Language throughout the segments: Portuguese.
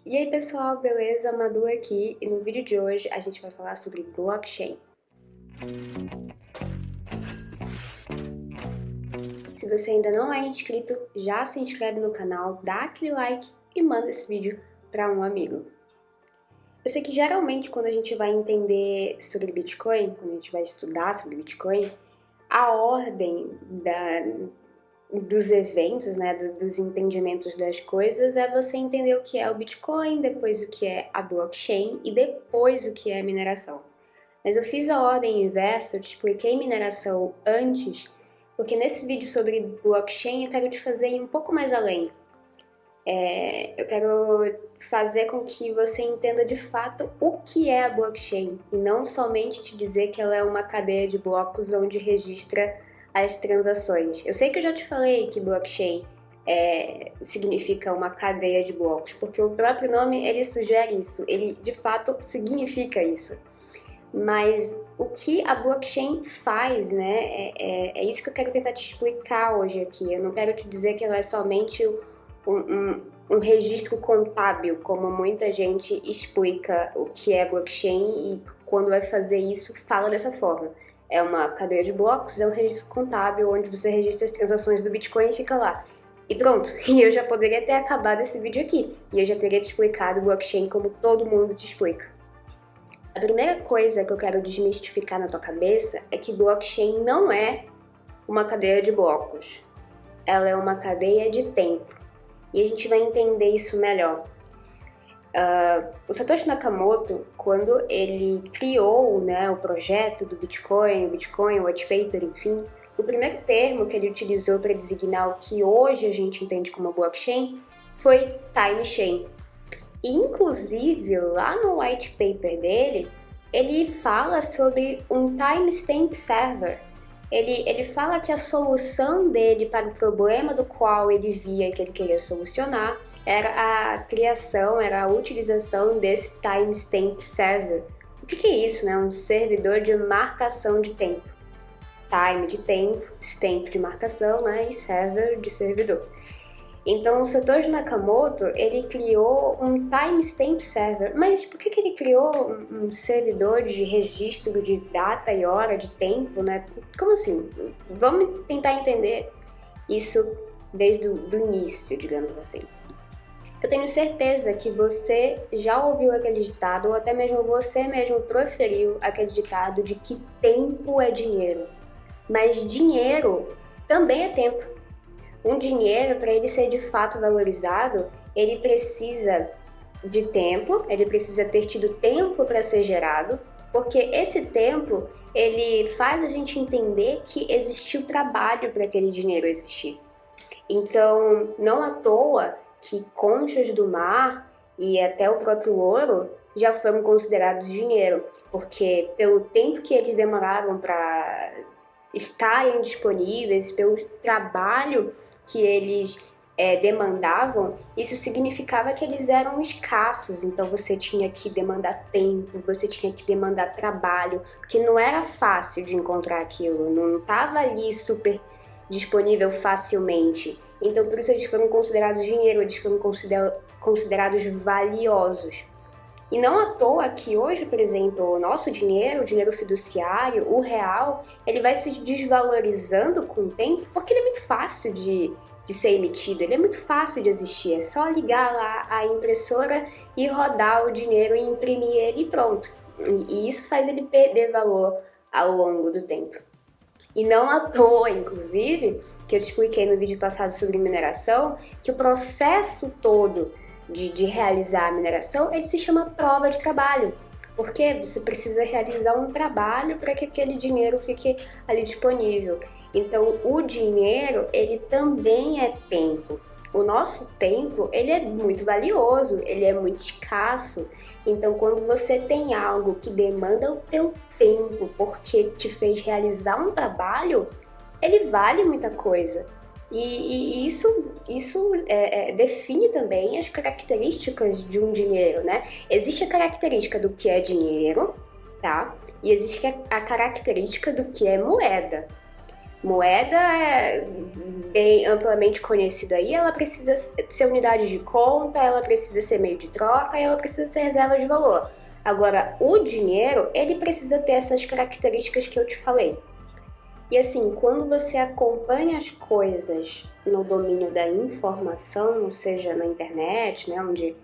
E aí pessoal, beleza? Madu aqui e no vídeo de hoje a gente vai falar sobre blockchain. Se você ainda não é inscrito, já se inscreve no canal, dá aquele like e manda esse vídeo para um amigo. Eu sei que geralmente quando a gente vai entender sobre Bitcoin, quando a gente vai estudar sobre Bitcoin, a ordem dos eventos, né, dos entendimentos das coisas é você entender o que é o Bitcoin, depois o que é a blockchain e depois o que é mineração. Mas eu fiz a ordem inversa, eu te expliquei mineração antes, porque nesse vídeo sobre blockchain eu quero te fazer ir um pouco mais além. Eu quero fazer com que você entenda de fato o que é a blockchain e não somente te dizer que ela é uma cadeia de blocos onde registra as transações. Eu sei que eu já te falei que blockchain significa uma cadeia de blocos, porque o próprio nome ele sugere isso, ele de fato significa isso. Mas o que a blockchain faz, né, é isso que eu quero tentar te explicar hoje aqui. Eu não quero te dizer que ela é somente um registro contábil, como muita gente explica o que é blockchain e quando vai fazer isso fala dessa forma. É uma cadeia de blocos, é um registro contábil onde você registra as transações do Bitcoin e fica lá. E pronto, e eu já poderia ter acabado esse vídeo aqui, e eu já teria te explicado blockchain como todo mundo te explica. A primeira coisa que eu quero desmistificar na tua cabeça é que blockchain não é uma cadeia de blocos. Ela é uma cadeia de tempo. E a gente vai entender isso melhor. O Satoshi Nakamoto, quando ele criou, né, o projeto do Bitcoin, o white paper, enfim, o primeiro termo que ele utilizou para designar o que hoje a gente entende como blockchain foi time chain. E, inclusive, lá no white paper dele, ele fala sobre um timestamp server. Ele fala que a solução dele para o problema do qual ele via que ele queria solucionar era a criação, era a utilização desse timestamp server. O que é isso, né? Um servidor de marcação de tempo. Time de tempo, stamp de marcação, né? E server de servidor. Então, o Satoshi Nakamoto, ele criou um timestamp server. Mas por que ele criou um servidor de registro de data e hora, de tempo, né? Como assim? Vamos tentar entender isso desde o início, digamos assim. Eu tenho certeza que você já ouviu aquele ditado, ou até mesmo você mesmo proferiu aquele ditado de que tempo é dinheiro. Mas dinheiro também é tempo. Um dinheiro, para ele ser de fato valorizado, ele precisa de tempo, ele precisa ter tido tempo para ser gerado, porque esse tempo, ele faz a gente entender que existiu trabalho para aquele dinheiro existir. Então, não à toa que conchas do mar e até o próprio ouro já foram considerados dinheiro, porque pelo tempo que eles demoraram para estarem disponíveis, pelo trabalho que eles demandavam, isso significava que eles eram escassos, então você tinha que demandar tempo, você tinha que demandar trabalho, porque não era fácil de encontrar aquilo, não estava ali super disponível facilmente. Então por isso eles foram considerados dinheiro, eles foram considerados valiosos. E não à toa que hoje, por exemplo, o nosso dinheiro, o dinheiro fiduciário, o real, ele vai se desvalorizando com o tempo porque ele é muito fácil de ser emitido, ele é muito fácil de existir. É só ligar lá a impressora e rodar o dinheiro e imprimir ele e pronto. E isso faz ele perder valor ao longo do tempo. E não à toa, inclusive, que eu te expliquei no vídeo passado sobre mineração, que o processo todo de realizar a mineração, ele se chama prova de trabalho, porque você precisa realizar um trabalho para que aquele dinheiro fique ali disponível. Então, o dinheiro, ele também é tempo. O nosso tempo, ele é muito valioso, ele é muito escasso. Então, quando você tem algo que demanda o teu tempo porque te fez realizar um trabalho, ele vale muita coisa. E isso define também as características de um dinheiro, né? Existe a característica do que é dinheiro, tá? E existe a característica do que é moeda. Moeda é bem amplamente conhecida aí, ela precisa ser unidade de conta, ela precisa ser meio de troca e ela precisa ser reserva de valor. Agora, o dinheiro, ele precisa ter essas características que eu te falei. E assim, quando você acompanha as coisas no domínio da informação, ou seja, na internet, né, onde,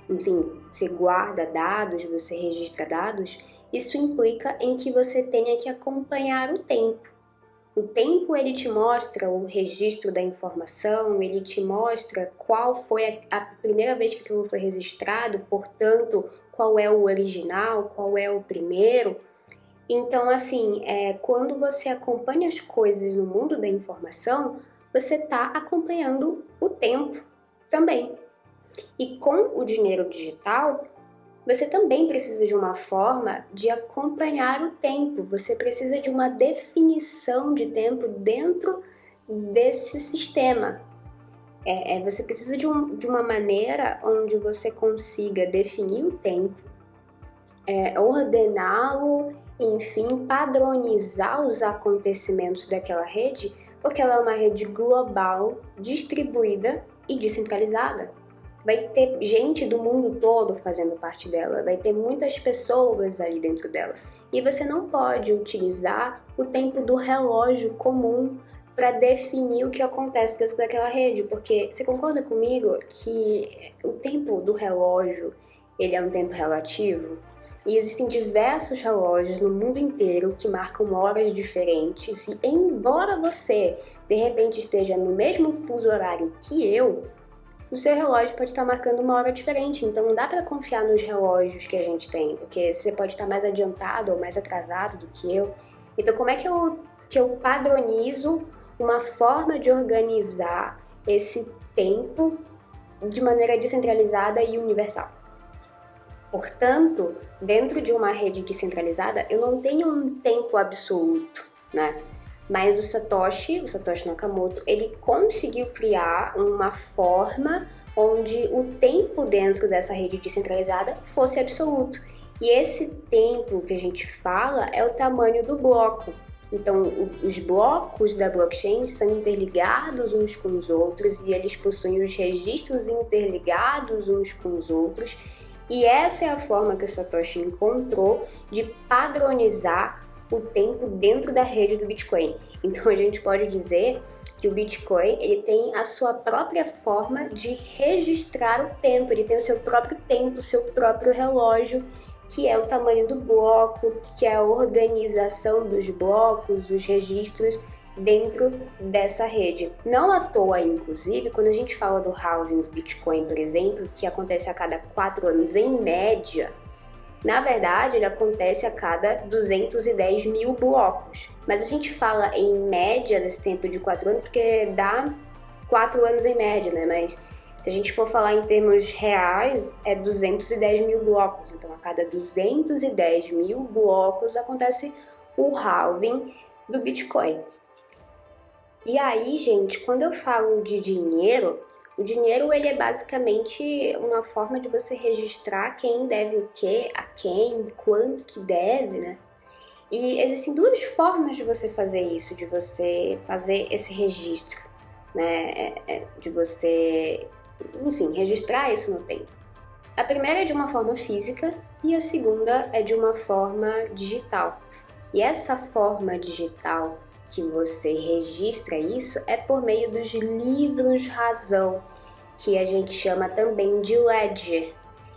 enfim, você guarda dados, você registra dados, isso implica em que você tenha que acompanhar o tempo. O tempo ele te mostra o registro da informação, ele te mostra qual foi a primeira vez que aquilo foi registrado, portanto, qual é o original, qual é o primeiro. Então, assim, quando você acompanha as coisas no mundo da informação, você está acompanhando o tempo também. E com o dinheiro digital, você também precisa de uma forma de acompanhar o tempo, você precisa de uma definição de tempo dentro desse sistema. Você precisa de uma maneira onde você consiga definir o tempo, ordená-lo, enfim, padronizar os acontecimentos daquela rede, porque ela é uma rede global, distribuída e descentralizada. Vai ter gente do mundo todo fazendo parte dela, vai ter muitas pessoas ali dentro dela. E você não pode utilizar o tempo do relógio comum para definir o que acontece dentro daquela rede, porque você concorda comigo que o tempo do relógio, ele é um tempo relativo? E existem diversos relógios no mundo inteiro que marcam horas diferentes e embora você, de repente, esteja no mesmo fuso horário que eu, o seu relógio pode estar marcando uma hora diferente, então não dá para confiar nos relógios que a gente tem, porque você pode estar mais adiantado ou mais atrasado do que eu. Então como é que eu padronizo uma forma de organizar esse tempo de maneira descentralizada e universal? Portanto, dentro de uma rede descentralizada, eu não tenho um tempo absoluto, né? Mas o Satoshi Nakamoto, ele conseguiu criar uma forma onde o tempo dentro dessa rede descentralizada fosse absoluto. E esse tempo que a gente fala é o tamanho do bloco. Então, os blocos da blockchain são interligados uns com os outros e eles possuem os registros interligados uns com os outros. E essa é a forma que o Satoshi encontrou de padronizar o tempo dentro da rede do Bitcoin. Então a gente pode dizer que o Bitcoin ele tem a sua própria forma de registrar o tempo, ele tem o seu próprio tempo, o seu próprio relógio, que é o tamanho do bloco, que é a organização dos blocos, os registros dentro dessa rede. Não à toa, inclusive, quando a gente fala do halving do Bitcoin, por exemplo, que acontece a cada 4 anos em média, na verdade, ele acontece a cada 210 mil blocos. Mas a gente fala em média nesse tempo de 4 anos porque dá 4 anos em média, né? Mas se a gente for falar em termos reais, é 210 mil blocos. Então, a cada 210 mil blocos acontece o halving do Bitcoin. E aí, gente, quando eu falo de dinheiro, o dinheiro ele é basicamente uma forma de você registrar quem deve o quê, a quem, quanto que deve, né? E existem duas formas de você fazer isso, de você fazer esse registro, né? De você, enfim, registrar isso no tempo. A primeira é de uma forma física e a segunda é de uma forma digital. E essa forma digital que você registra isso é por meio dos livros-razão, que a gente chama também de ledger.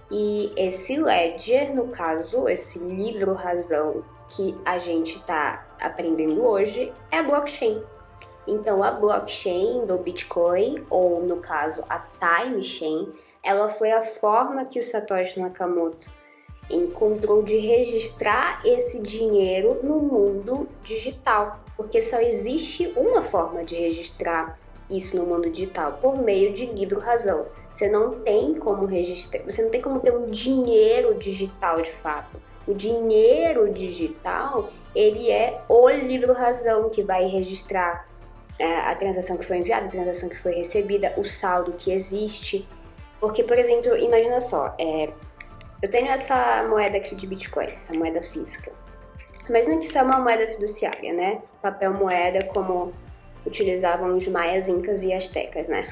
E esse ledger, no caso, esse livro-razão que a gente está aprendendo hoje, é a blockchain. Então, a blockchain do Bitcoin, ou no caso, a time chain, ela foi a forma que o Satoshi Nakamoto encontrou de registrar esse dinheiro no mundo digital, porque só existe uma forma de registrar isso no mundo digital, por meio de livro-razão. Você não tem como registrar, você não tem como ter um dinheiro digital de fato. O dinheiro digital, ele é o livro-razão que vai registrar a transação que foi enviada, a transação que foi recebida, o saldo que existe. Porque, por exemplo, imagina só, eu tenho essa moeda aqui de Bitcoin, essa moeda física. Imagina que isso é uma moeda fiduciária, né? Papel moeda como utilizavam os maias, incas e astecas, né?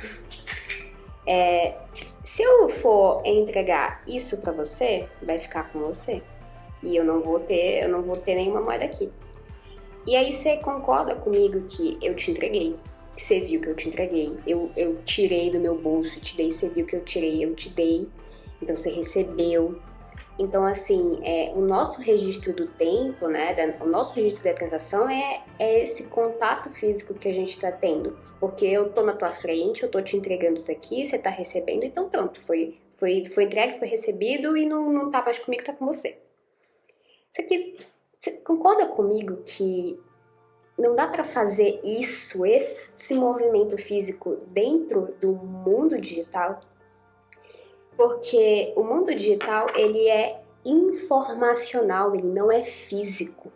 Se eu for entregar isso para você, vai ficar com você. E eu não vou ter nenhuma moeda aqui. E aí você concorda comigo que eu te entreguei, que você viu que eu te entreguei, eu tirei do meu bolso, te dei, você viu que eu tirei, eu te dei, então você recebeu. Então, assim, o nosso registro do tempo, né, o nosso registro da transação é esse contato físico que a gente está tendo. Porque eu tô na tua frente, eu tô te entregando isso daqui, você tá recebendo, então pronto, foi entregue, foi recebido e não tá mais comigo, tá com você. Isso aqui, você concorda comigo que não dá para fazer esse movimento físico dentro do mundo digital? Porque o mundo digital, ele é informacional, ele não é físico.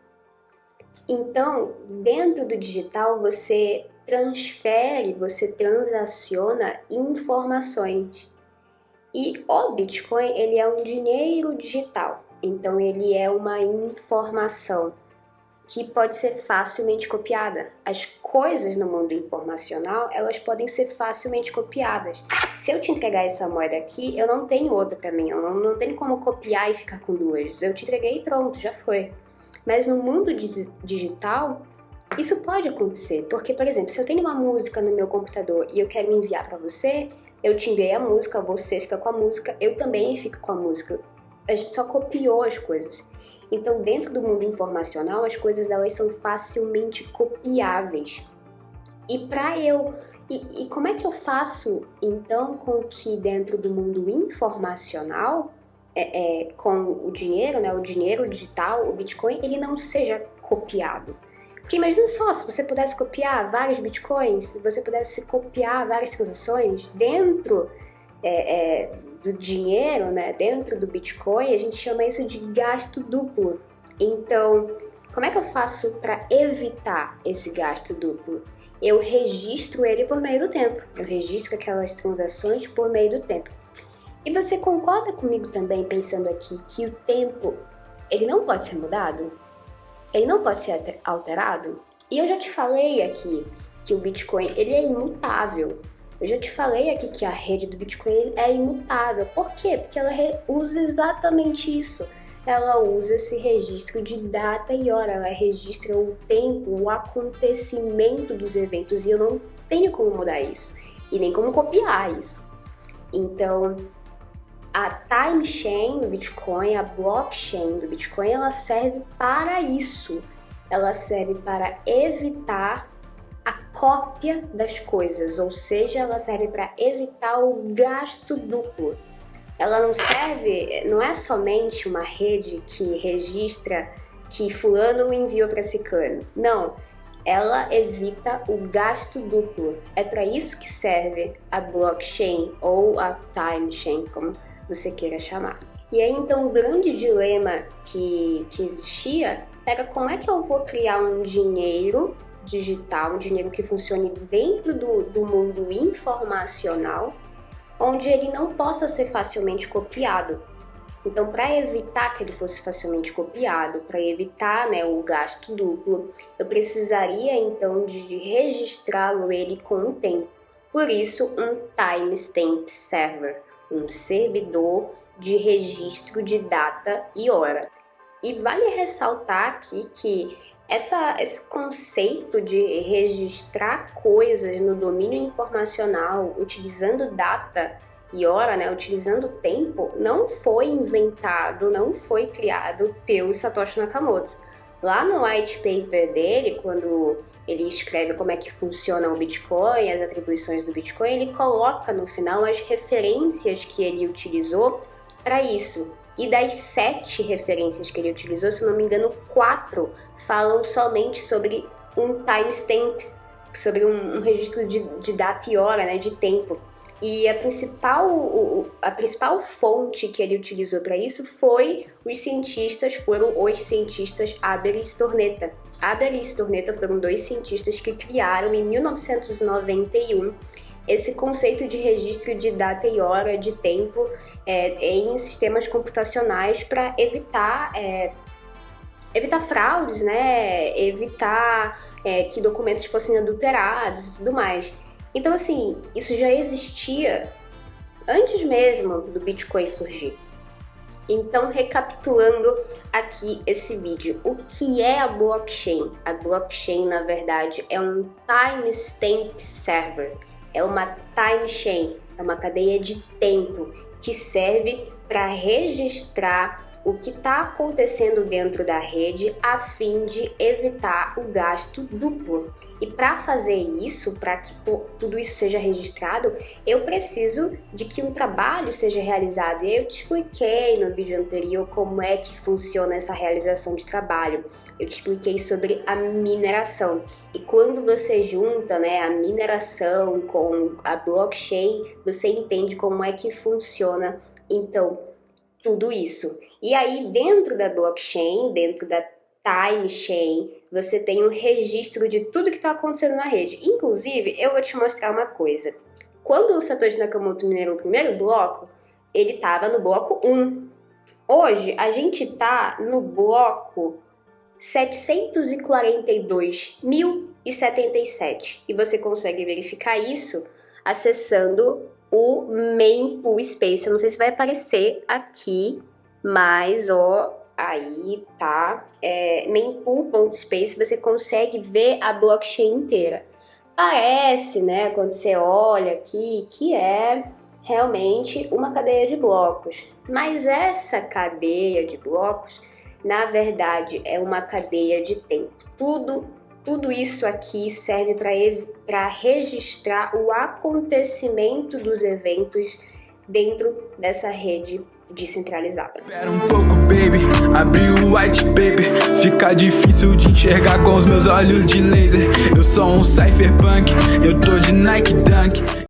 Então, dentro do digital, você transfere, você transaciona informações. E o Bitcoin, ele é um dinheiro digital. Então, ele é uma informação que pode ser facilmente copiada. As coisas no mundo informacional, elas podem ser facilmente copiadas. Se eu te entregar essa moeda aqui, eu não tenho outra para mim, eu não tenho como copiar e ficar com duas. Eu te entreguei e pronto, já foi. Mas no mundo digital, isso pode acontecer, porque, por exemplo, se eu tenho uma música no meu computador e eu quero enviar para você, eu te enviei a música, você fica com a música, eu também fico com a música. A gente só copiou as coisas. Então, dentro do mundo informacional, as coisas elas são facilmente copiáveis. E como é que eu faço, então, com que dentro do mundo informacional, com o dinheiro, né, o dinheiro digital, o Bitcoin, ele não seja copiado? Porque imagina só, se você pudesse copiar vários Bitcoins, se você pudesse copiar várias transações dentro do dinheiro, né, dentro do Bitcoin, a gente chama isso de gasto duplo. Então, como é que eu faço para evitar esse gasto duplo? Eu registro ele por meio do tempo. Eu registro aquelas transações por meio do tempo. E você concorda comigo também, pensando aqui, que o tempo, ele não pode ser mudado? Ele não pode ser alterado? E eu já te falei aqui que o Bitcoin, ele é imutável. Eu já te falei aqui que a rede do Bitcoin é imutável. Por quê? Porque ela usa exatamente isso. Ela usa esse registro de data e hora, ela registra o tempo, o acontecimento dos eventos, e eu não tenho como mudar isso, e nem como copiar isso. Então, a time chain do Bitcoin, a blockchain do Bitcoin, ela serve para isso. Ela serve para evitar a cópia das coisas, ou seja, ela serve para evitar o gasto duplo. Ela não é somente uma rede que registra que fulano enviou para ciclano. Não, ela evita o gasto duplo. É para isso que serve a blockchain ou a time chain, como você queira chamar. E aí, então, o grande dilema que existia era como é que eu vou criar um dinheiro digital, um dinheiro que funcione dentro do mundo informacional, onde ele não possa ser facilmente copiado. Então, para evitar que ele fosse facilmente copiado, para evitar, né, o gasto duplo, eu precisaria então de registrá-lo ele com o tempo. Por isso, um timestamp server, um servidor de registro de data e hora. E vale ressaltar aqui que esse conceito de registrar coisas no domínio informacional, utilizando data e hora, né, utilizando tempo, não foi inventado, não foi criado pelo Satoshi Nakamoto. Lá no white paper dele, quando ele escreve como é que funciona o Bitcoin, as atribuições do Bitcoin, ele coloca no final as referências que ele utilizou para isso. E das 7 referências que ele utilizou, se não me engano, 4 falam somente sobre um timestamp, sobre um registro de data e hora, né, de tempo. E a principal fonte que ele utilizou para isso foram os cientistas Haber e Stornetta. Haber e Stornetta foram 2 cientistas que criaram em 1991 esse conceito de registro de data e hora, de tempo, em sistemas computacionais para evitar evitar fraudes, né? Evitar que documentos fossem adulterados e tudo mais. Então, assim, isso já existia antes mesmo do Bitcoin surgir. Então, recapitulando aqui esse vídeo, o que é a blockchain? A blockchain, na verdade, é um timestamp server, é uma time chain, é uma cadeia de tempo que serve para registrar o que está acontecendo dentro da rede a fim de evitar o gasto duplo. E para fazer isso, para que tudo isso seja registrado, eu preciso de que um trabalho seja realizado. E eu te expliquei no vídeo anterior como é que funciona essa realização de trabalho. Eu te expliquei sobre a mineração. E quando você junta, né, a mineração com a blockchain, você entende como é que funciona, então, tudo isso. E aí, dentro da blockchain, dentro da time chain, você tem um registro de tudo que está acontecendo na rede. Inclusive, eu vou te mostrar uma coisa. Quando o Satoshi Nakamoto minerou o primeiro bloco, ele estava no bloco 1. Hoje, a gente está no bloco 742.077. E você consegue verificar isso acessando o Mempool Space. Eu não sei se vai aparecer aqui, mas ó, aí tá, mempool.space, você consegue ver a blockchain inteira. Parece, né, quando você olha aqui, que é realmente uma cadeia de blocos, mas essa cadeia de blocos, na verdade, é uma cadeia de tempo. Tudo isso aqui serve para registrar o acontecimento dos eventos dentro dessa rede descentralizada. Espera um pouco, baby, abri o white paper. Fica difícil de enxergar com os meus olhos de laser. Eu sou um cypherpunk, eu tô de Nike Dunk.